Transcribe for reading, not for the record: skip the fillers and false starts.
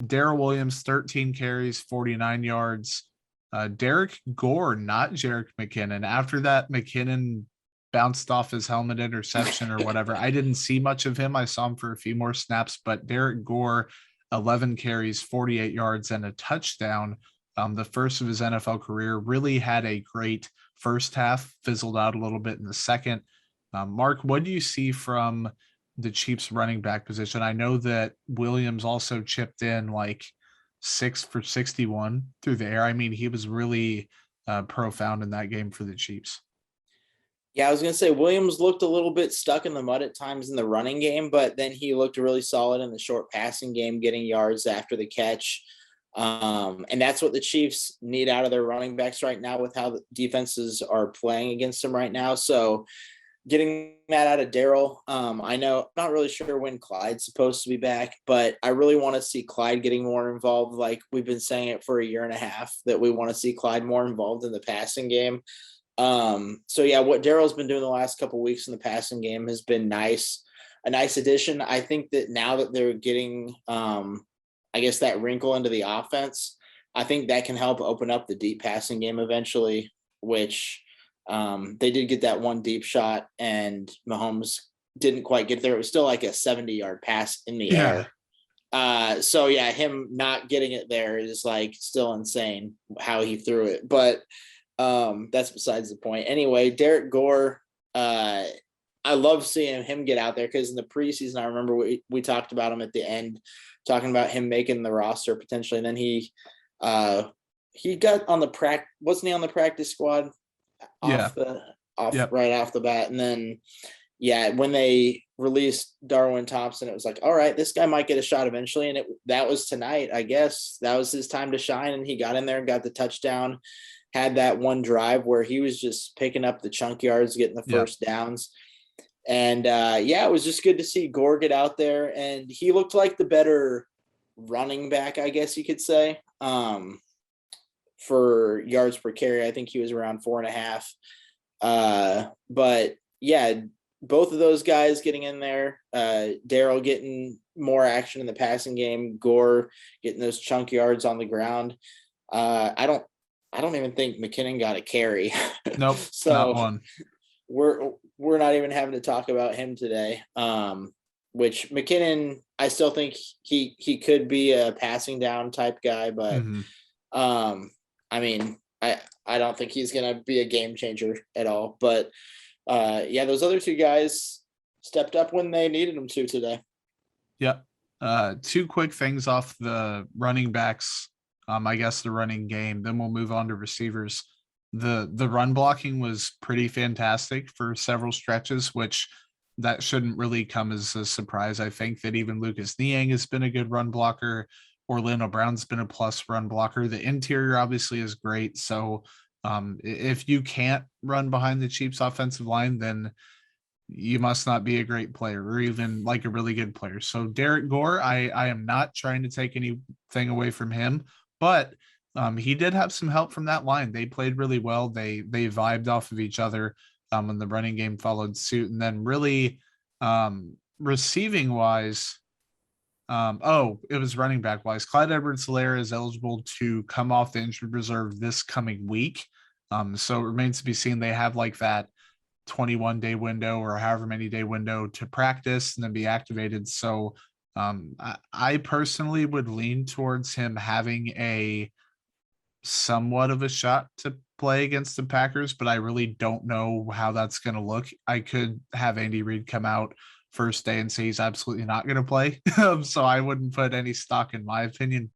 Darrell Williams, 13 carries, 49 yards. Derrick Gore, not Jerick McKinnon. After that, McKinnon bounced off his helmet interception or whatever. I didn't see much of him. I saw him for a few more snaps, but Derrick Gore, 11 carries, 48 yards, and a touchdown. The first of his NFL career, really had a great first half, fizzled out a little bit in the second. Mark, what do you see from the Chiefs running back position? I know that Williams also chipped in like 6 for 61 through the air. I mean, he was really profound in that game for the Chiefs. Yeah, I was going to say Williams looked a little bit stuck in the mud at times in the running game, but then he looked really solid in the short passing game, getting yards after the catch. And that's what the Chiefs need out of their running backs right now with how the defenses are playing against them right now. So getting that out of Darrell, I know, not really sure when Clyde's supposed to be back, but I really want to see Clyde getting more involved. Like we've been saying it for a year and a half, that we want to see Clyde more involved in the passing game. So yeah, what Darrell's been doing the last couple of weeks in the passing game has been nice, a nice addition. I think that now that they're getting, I guess that wrinkle into the offense, I think that can help open up the deep passing game eventually, which they did get that one deep shot and Mahomes didn't quite get there. It was still like a 70-yard pass in the air. So yeah, him not getting it there is like still insane how he threw it, but that's besides the point. Anyway, Derrick Gore, I love seeing him get out there because in the preseason, I remember we talked about him at the end, talking about him making the roster potentially. And then he got on the wasn't he on the practice squad right off the bat? And then, yeah, when they released Darwin Thompson, it was like, all right, this guy might get a shot eventually. And that was tonight, I guess. That was his time to shine. And he got in there and got the touchdown, had that one drive where he was just picking up the chunk yards, getting the first downs. And it was just good to see Gore get out there. And he looked like the better running back, I guess you could say, for yards per carry. I think he was around 4.5. But yeah, both of those guys getting in there, Darrell getting more action in the passing game, Gore getting those chunk yards on the ground. I don't even think McKinnon got a carry. Nope. So not one. We're not even having to talk about him today. Which McKinnon, I still think he could be a passing down type guy, but I mean, I don't think he's gonna be a game changer at all. But those other two guys stepped up when they needed them to today. Yep. Two quick things off the running backs. I guess the running game. Then we'll move on to receivers. The run blocking was pretty fantastic for several stretches, which that shouldn't really come as a surprise. I think that even Lucas Niang has been a good run blocker. Orlando Brown's been a plus run blocker. The interior obviously is great. So if you can't run behind the Chiefs offensive line, then you must not be a great player or even like a really good player. So Derrick Gore, I am not trying to take anything away from him, but he did have some help from that line. They played really well. They vibed off of each other when the running game followed suit. And then really receiving wise, it was running back wise. Clyde Edwards-Helaire is eligible to come off the injured reserve this coming week. So it remains to be seen. They have like that 21-day window or however many day window to practice and then be activated. So I personally would lean towards him having a somewhat of a shot to play against the Packers, but I really don't know how that's going to look. I could have Andy Reid come out first day and say he's absolutely not going to play. So I wouldn't put any stock in my opinion.